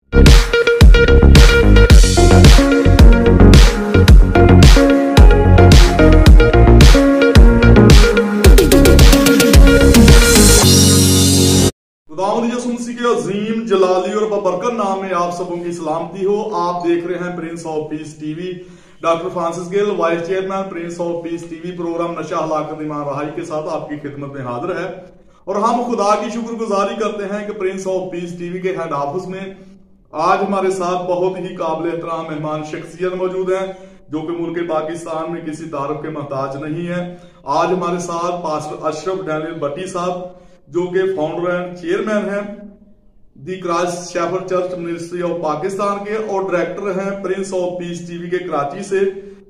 के अजीम जलाली और बरकत नाम में आप सबों की सलामती हो। आप देख रहे हैं Prince of Peace TV. Doctor Francis Gill, vice chairman Prince of Peace TV, program नशा हलाकत ईमान रहाई के साथ आपकी खिदमत में हाजिर है। और हम खुदा की शुक्रगुजारी करते हैं कि प्रिंस ऑफ पीस टीवी के हेड ऑफिस में आज हमारे साथ बहुत ही काबिल एहतराम मेहमान शख्सियत मौजूद हैं जो कि मुल्क पाकिस्तान में किसी तारुफ के मोहताज नहीं है। आज हमारे साथ पास्टर अशरफ डैनियल भट्टी साहब जो कि फाउंडर एंड चेयरमैन हैं the Christ shepherd church ministry of Pakistan के और डायरेक्टर हैं प्रिंस ऑफ पीस टीवी के कराची से।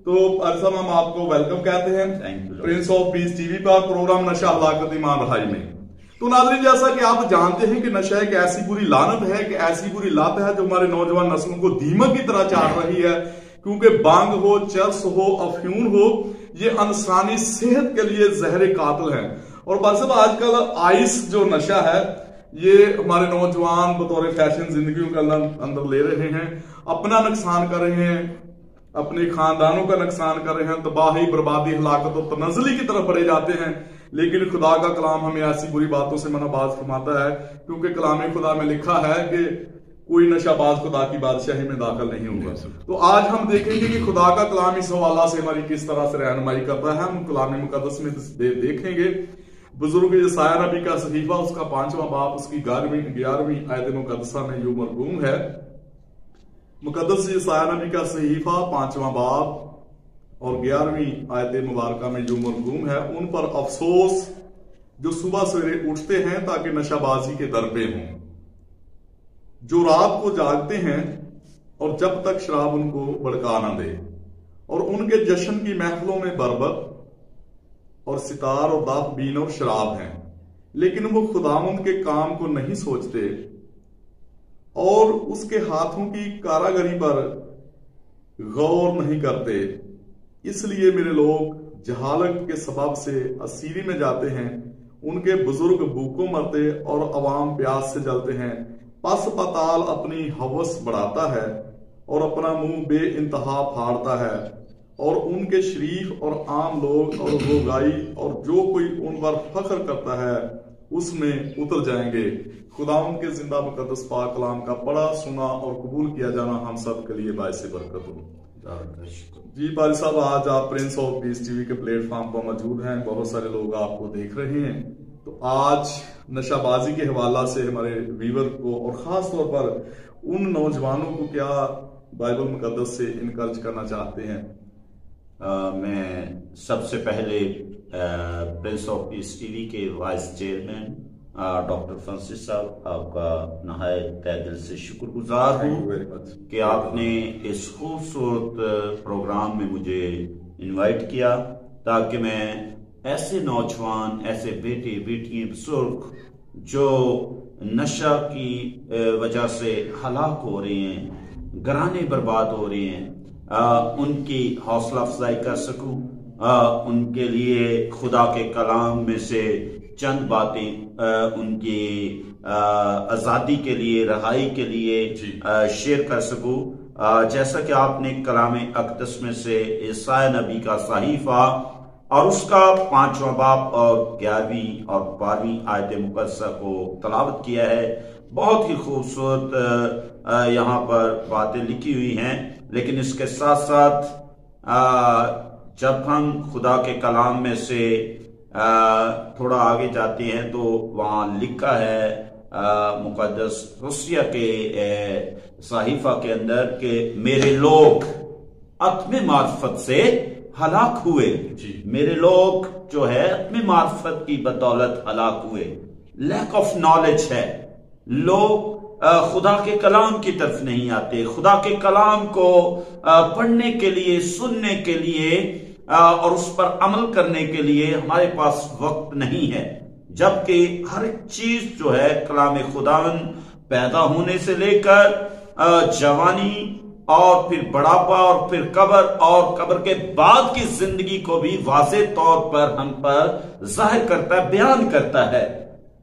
तो अरसम हम आपको वेलकम कहते हैं प्रिंस ऑफ पीस टीवी पर प्रोग्राम नशा हलाकत ईमान रहाई में। तो नाज़रीन, जैसा कि आप जानते हैं कि नशा एक ऐसी बुरी लानत है कि ऐसी बुरी लत है जो हमारे नौजवान नस्लों को दीमक की तरह चाट रही है, क्योंकि बांग हो, चरस हो, अफ्यून हो, ये इंसानी सेहत के लिए जहर कातिल है। और बस आजकल आइस जो नशा है ये हमारे नौजवान बतौर फैशन जिंदगियों के अंदर ले रहे हैं, अपना नुकसान कर रहे हैं, अपने खानदानों का नुकसान कर रहे हैं, तबाही बर्बादी हलाकत और तनज़ली की तरफ बढ़े जाते हैं। लेकिन खुदा का कलाम हमें ऐसी बुरी बातों से मनाबाज फरमाता है, क्योंकि कलाम खुदा में लिखा है कि कोई नशाबाज खुदा की बादशाही में दाखिल नहीं होगा। तो आज हम देखेंगे कि खुदा का कलाम इस हवाला से हमारी किस तरह से रहनुमाई करता है। हम कलाम मुकद्दस में देखेंगे बुजुर्ग यसाया नबी का सहीफा उसका 5वां बाब उसकी 11वीं आयत मुकद्दसा में यूं मरगूम है। मुकद्दस यसाया नबी का सहीफा 5वां बाब और 11वीं आयत मुबारका में यूं मरगूम है, उन पर अफसोस जो सुबह सवेरे उठते हैं ताकि नशाबाजी के दर पे हों, जो रात को जागते हैं और जब तक शराब उनको भड़का ना दे, और उनके जश्न की महफिलों में बरबत और सितार और दाफ बीन और शराब हैं, लेकिन वो खुदावंद के काम को नहीं सोचते और उसके हाथों की कारागरी पर गौर नहीं करते। इसलिए मेरे लोग जहालत के सबब से असीरी में जाते हैं, उनके बुजुर्ग भूखों मरते और अवाम प्यास से जलते हैं। पस पताल अपनी हवस बढ़ाता है और अपना मुंह बे इंतहा फाड़ता है, और उनके शरीफ और आम लोग और रोगाई और जो कोई उन पर फख्र करता है उसमें उतर जाएंगे। खुदावंद के जिंदा मुकद्दस पाक कलाम का पढ़ा, सुना और कबूल किया जाना हम सब के लिए बायस बरकत हो। जी पारी साहब, आज आप प्रिंस ऑफ पीस टीवी के प्लेटफॉर्म पर मौजूद हैं, बहुत सारे लोग आपको देख रहे हैं। तो आज नशाबाजी के हवाला से हमारे व्यूअर को और खास तौर पर उन नौजवानों को क्या बाइबल मुकद्दस से इनकरेज करना चाहते हैं? मैं सबसे पहले प्रिंस ऑफ पीस टीवी के वाइस चेयरमैन डॉक्टर फ्रांसिस साहब आपका नहायत तहे दिल से शुक्रगुजार हूँ कि आपने इस खूबसूरत प्रोग्राम में मुझे इनवाइट किया ताकि मैं ऐसे नौजवान, ऐसे बेटे बेटियां, बुजुर्ग जो नशा की वजह से हलाक हो रहे हैं, घराने बर्बाद हो रहे हैं, उनकी हौसला अफजाई कर सकूं, उनके लिए खुदा के कलाम में से चंद बातें उनकी आज़ादी के लिए, रहाई के लिए शेयर कर सकूं। जैसा कि आपने कलाम अक़दस में से यसाया नबी का सहीफा और उसका 5वां बाब और 11वीं और 12वीं आयत मुकद्दसा को तलावत किया है। बहुत ही खूबसूरत यहाँ पर बातें लिखी हुई हैं, लेकिन इसके साथ साथ जब हम खुदा के कलाम में से थोड़ा आगे जाते हैं तो वहाँ लिखा है मुकद्दस रूसिया के सहीफा के अंदर कि मेरे लोग अत्म मार्फत से हलाक हुए। मेरे लोग जो है अत्म मार्फत की बदौलत हलाक हुए। लैक ऑफ नॉलेज है, लोग खुदा के कलाम की तरफ नहीं आते, खुदा के कलाम को पढ़ने के लिए, सुनने के लिए और उस पर अमल करने के लिए हमारे पास वक्त नहीं है। जबकि हर चीज जो है कलाम खुदावन पैदा होने से लेकर जवानी और फिर बुढ़ापा और फिर कब्र और कब्र के बाद की जिंदगी को भी वाज़ेह तौर पर हम पर जाहिर करता है, बयान करता है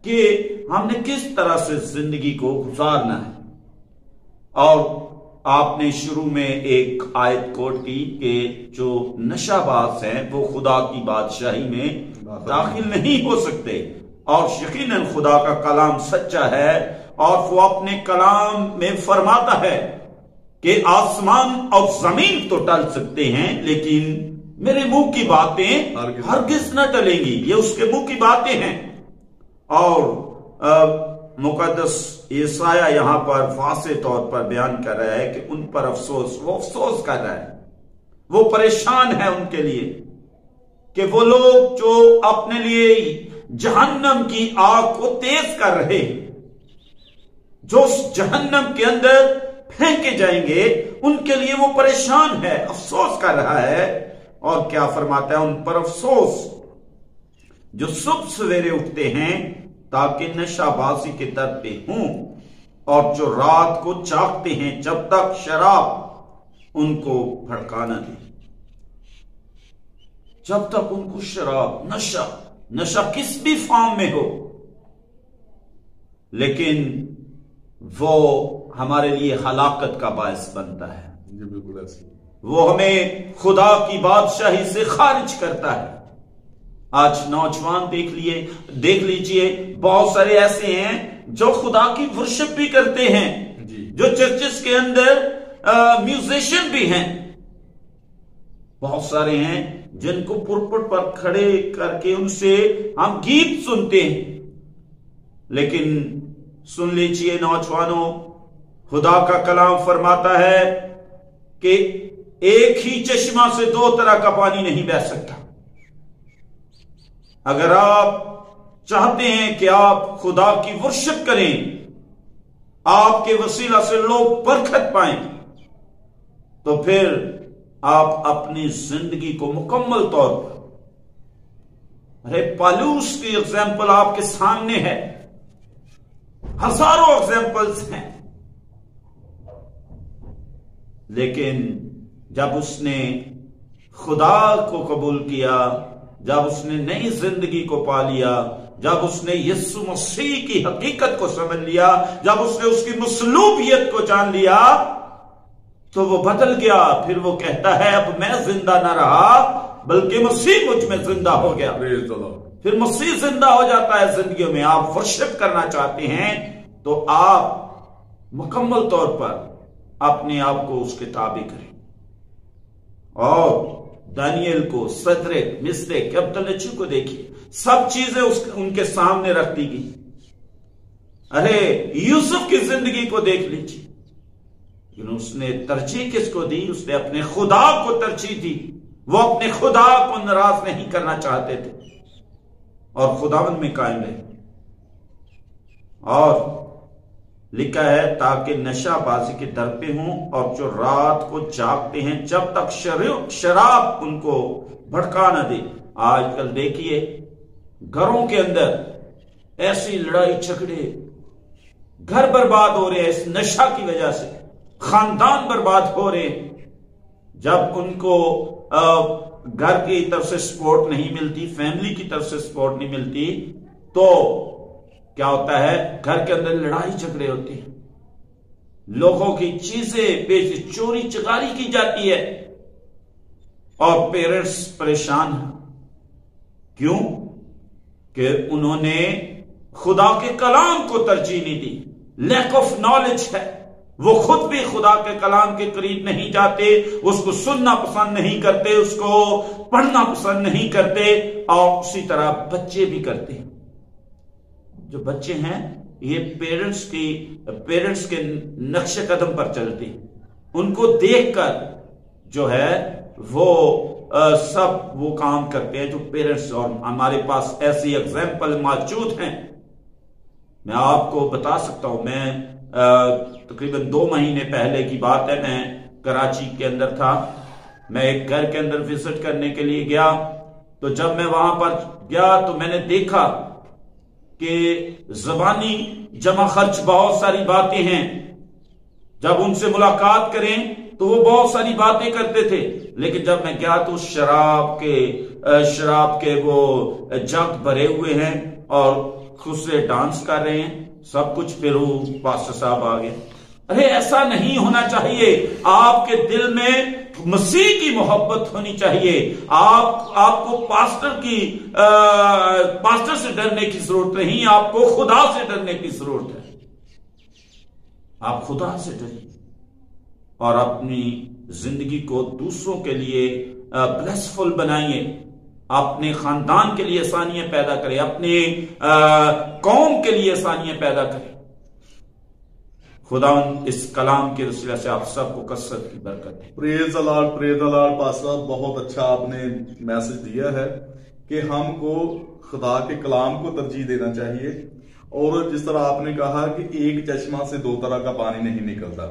कि हमने किस तरह से जिंदगी को गुजारना है। اور آپ نے شروع میں ایک آیت کوٹ کی کہ جو نشہ باز ہیں وہ خدا کی بادشاہی میں داخل نہیں ہو سکتے، اور یقیناً خدا کا کلام سچا ہے، اور وہ اپنے کلام میں فرماتا ہے کہ آسمان اور زمین تو ٹل سکتے ہیں لیکن میرے منہ کی باتیں ہرگز نہ ٹلیں گی، یہ اس کے منہ کی باتیں ہیں۔ اور مقدس یسایہ یہاں پر واضح طور پر بیان کر رہا ہے کہ ان پر افسوس، وہ افسوس کر رہا ہے، وہ پریشان ہے ان کے لیے کہ وہ لوگ جو اپنے لیے جہنم کی آگ کو تیز کر رہے، جو اس جہنم کے اندر پھینکے جائیں گے، ان کے لیے وہ پریشان ہے، افسوس کر رہا ہے۔ اور کیا فرماتا ہے؟ ان پر افسوس جو صبح سویرے اٹھتے ہیں تاکہ نشہ بازی کے در پہ ہوں، اور جو رات کو جاگتے ہیں جب تک شراب ان کو بھڑکا نہ دے، جب تک ان کو شراب، نشہ کس بھی فارم میں ہو، لیکن وہ ہمارے لیے ہلاکت کا باعث بنتا ہے، بالکل ایسے وہ ہمیں خدا کی بادشاہی سے خارج کرتا ہے۔ آج نوجوان دیکھ لیجئے، بہت سارے ایسے ہیں جو خدا کی ورشپ بھی کرتے ہیں، جو چرچز کے اندر میوزیشین بھی ہیں، بہت سارے ہیں جن کو پلپٹ پر کھڑے کر کے ان سے ہم گیت سنتے ہیں، لیکن سن لیجئے نوجوانوں، خدا کا کلام فرماتا ہے کہ ایک ہی چشمہ سے دو طرح کا پانی نہیں بہہ سکتا۔ اگر آپ چاہتے ہیں کہ آپ خدا کی ورشپ کریں، آپ کے وسیلہ سے لوگ برکت پائیں، تو پھر آپ اپنی زندگی کو مکمل طور پر، پالوس کی ایگزامپل آپ کے سامنے ہے، ہزاروں ایگزامپلز ہیں، لیکن جب اس نے خدا کو قبول کیا، جب اس نے نئی زندگی کو پا لیا، جب اس نے یسوع مسیح کی حقیقت کو سمجھ لیا، جب اس نے اس کی مصلوبیت کو جان لیا، تو وہ بدل گیا۔ پھر وہ کہتا ہے اب میں زندہ نہ رہا بلکہ مسیح مجھ میں زندہ ہو گیا۔ پھر مسیح زندہ ہو جاتا ہے زندگیوں میں۔ آپ ورشپ کرنا چاہتے ہیں تو آپ مکمل طور پر اپنے آپ کو اس کے تابع کریں، اور دانیل کو، صدرک، مسرک، عبدالنجو کو دیکھیے، سب چیزیں ان کے سامنے رکھ دی گئی۔ ارے یوسف کی زندگی کو دیکھ لیجیے، لیکن اس نے ترجیح کس کو دی؟ اس نے اپنے خدا کو ترجیح دی۔ وہ اپنے خدا کو ناراض نہیں کرنا چاہتے تھے اور خداوند میں قائم رہے۔ اور لکھا ہے تاکہ نشہ بازی کے در پہ ہوں، اور جو رات کو جاگتے ہیں جب تک شراب ان کو بھڑکا نہ دے۔ آج کل دیکھیے گھروں کے اندر ایسی لڑائی جھگڑے، گھر برباد ہو رہے ہیں اس نشہ کی وجہ سے، خاندان برباد ہو رہے ہیں۔ جب ان کو گھر کی طرف سے سپورٹ نہیں ملتی، فیملی کی طرف سے سپورٹ نہیں ملتی، تو کیا ہوتا ہے؟ گھر کے اندر لڑائی جھگڑے ہوتے ہیں، لوگوں کی چیزیں چوری چکاری کی جاتی ہے، اور پیرنٹس پریشان ہیں۔ کیوں؟ کہ انہوں نے خدا کے کلام کو ترجیح نہیں دی۔ لیک آف نالج ہے، وہ خود بھی خدا کے کلام کے قریب نہیں جاتے، اس کو سننا پسند نہیں کرتے، اس کو پڑھنا پسند نہیں کرتے، اور اسی طرح بچے بھی کرتے ہیں۔ جو بچے ہیں یہ پیرنٹس کے نقش قدم پر چلتے ہیں، ان کو دیکھ کر جو ہے وہ سب وہ کام کرتے ہیں جو پیرنٹس، اور ہمارے پاس ایسی ایگزامپل موجود ہیں۔ میں آپ کو بتا سکتا ہوں، میں تقریباً 2 مہینے پہلے کی بات ہے، میں کراچی کے اندر تھا، میں ایک گھر کے اندر وزٹ کرنے کے لیے گیا، تو جب میں وہاں پر گیا تو میں نے دیکھا کہ زبانی جمع خرچ بہت ساری باتیں ہیں۔ جب ان سے ملاقات کریں تو وہ بہت ساری باتیں کرتے تھے، لیکن جب میں گیا تو شراب کے وہ جگ بھرے ہوئے ہیں اور خود سے ڈانس کر رہے ہیں، سب کچھ۔ پھر وہ پاسٹر صاحب آ گئے، अरे ऐसा नहीं होना चाहिए। आपके दिल में मसीह की मोहब्बत होनी चाहिए। आपको पास्टर से डरने की जरूरत नहीं, आपको खुदा से डरने की जरूरत है। आप खुदा से डरिए और अपनी जिंदगी को दूसरों के लिए ब्लेसफुल बनाइए। अपने खानदान के लिए आसानियां पैदा करें, अपने कौम के लिए आसानियां पैदा करें। खुदा इस कलाम के वसीले से आप सबको कसरत की बरकत है। प्रेज द लॉर्ड पास्टर, बहुत अच्छा आपने मैसेज दिया है कि हमको खुदा के कलाम को तरजीह देना चाहिए। और जिस तरह आपने कहा कि एक चश्मा से दो तरह का पानी नहीं निकलता,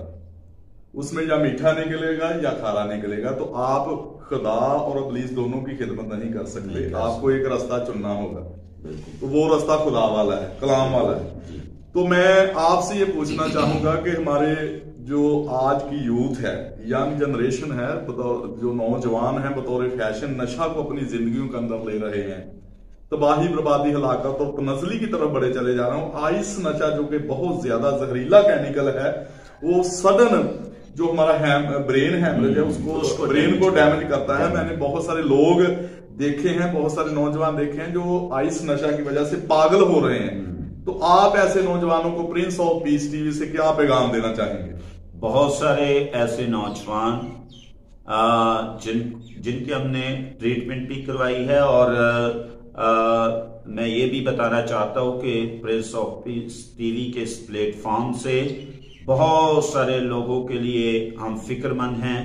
उसमें या मीठा निकलेगा या खारा निकलेगा। तो आप खुदा और इब्लीस दोनों की खिदमत नहीं कर सकते, आपको एक रास्ता चुनना होगा। तो वो रास्ता खुदा वाला है, कलाम वाला है। तो मैं आपसे ये पूछना चाहूंगा कि हमारे जो आज की यूथ है, यंग जनरेशन है, जो नौजवान है, बतौर फैशन नशा को अपनी जिंदगियों के अंदर ले रहे हैं, तबाही बर्बादी हलाकत और तनज़ली की तरफ बढ़े चले जा रहे हूं। आइस नशा जो कि बहुत ज्यादा जहरीला केमिकल है, वो सडन जो हमारा ब्रेन हैमरेज है उसको ब्रेन को डैमेज करता है। मैंने बहुत सारे लोग देखे हैं, बहुत सारे नौजवान देखे हैं जो आइस नशा की वजह से पागल हो रहे हैं। तो आप ऐसे नौजवानों को प्रिंस ऑफ पीस टीवी से क्या पैगाम देना चाहेंगे? बहुत सारे ऐसे नौजवान जिनकी हमने ट्रीटमेंट भी करवाई है, और मैं ये भी बताना चाहता हूं कि प्रिंस ऑफ पीस टीवी के इस प्लेटफॉर्म से बहुत सारे लोगों के लिए हम फिक्रमंद हैं,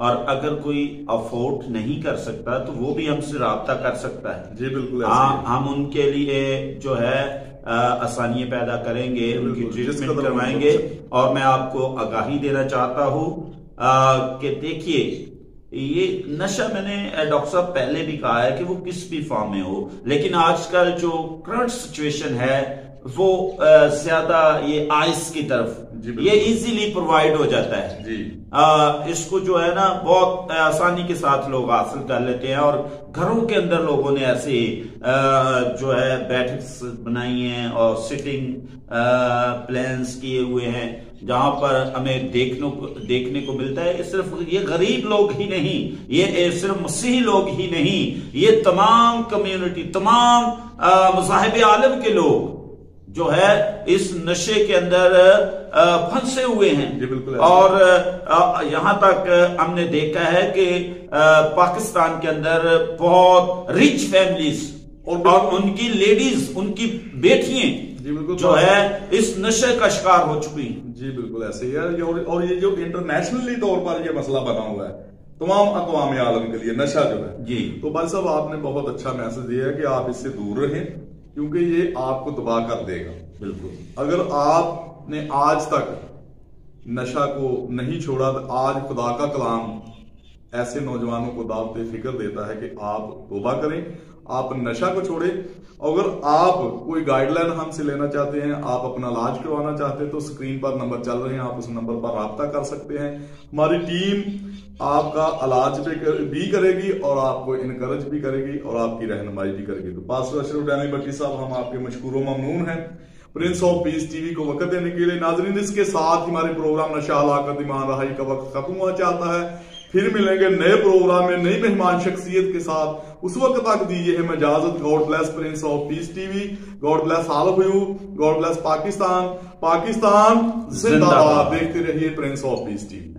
और अगर कोई अफोर्ड नहीं कर सकता तो वो भी हमसे राब्ता कर सकता है। जी बिल्कुल, हम उनके लिए जो है आसानियां पैदा करेंगे, उनकी ट्रीटमेंट करवाएंगे। और मैं आपको आगाही देना चाहता हूं कि देखिए, ये नशा मैंने डॉक्टर साहब पहले भी कहा है कि वो किस भी फॉर्म में हो, लेकिन आजकल जो करंट सिचुएशन है वो ज्यादा ये आइस की तरफ ये इजीली प्रोवाइड हो जाता है जी। इसको जो है ना बहुत आसानी के साथ लोग हासिल कर लेते हैं, और घरों के अंदर लोगों ने ऐसे जो है बैठक्स बनाई हैं और सिटिंग प्लान्स किए हुए हैं, जहां पर हमें देखने को मिलता है। सिर्फ ये गरीब लोग ही नहीं, ये सिर्फ मसीही लोग ही नहीं, ये तमाम कम्युनिटी, तमाम मज़ाहिब आलम के लोग जो है इस नशे के अंदर फंसे हुए हैं। और यहां तक हमने देखा है कि पाकिस्तान के अंदर बहुत रिच फैमिलीज और उनकी लेडीज, उनकी बेटियां जो है इस नशे का शिकार हो चुकी हैं। जी बिल्कुल ऐसे ही है। और ये जो इंटरनेशनली तौर पर ये मसला बना हुआ है तमाम अक़वाम आलम के लिए, नशा जो है जी। तो भाई साहब आपने बहुत अच्छा मैसेज दिया है कि आप इससे दूर रहें, क्योंकि ये आपको तबाह कर देगा। बिल्कुल, अगर आपने आज तक नशा को नहीं छोड़ा तो आज खुदा का कलाम ऐसे नौजवानों को दावत फिक्र देता है कि आप तौबा करें, आप नशा को छोड़ें। अगर आप कोई गाइडलाइन हमसे लेना चाहते हैं, आप अपना इलाज करवाना चाहते हैं, तो स्क्रीन पर नंबर चल रहे हैं, आप उस नंबर पर राब्ता कर सकते हैं। हमारी टीम आपका इलाज भी करेगी और आपको इनकरेज भी करेगी और आपकी रहनुमाई भी करेगी। तो पास्टर अशरफ डैनी भट्टी साहब, हम आपके मशकूर ममनून हैं प्रिंस ऑफ पीस टीवी को वक्त देने के लिए। नाजरीन, इसके साथ हमारे प्रोग्राम नशा हलाकत ईमान रहाई का वक्त खत्म हुआ चाहता है। फिर मिलेंगे नए प्रोग्राम में नई मेहमान शख्सियत के साथ। उस वक्त तक दीजिए हमें इजाजत। God bless Prince of Peace TV, God bless all of you, God bless Pakistan, Pakistan जिंदाबाद। देखते रहिए प्रिंस ऑफ पीस टीवी।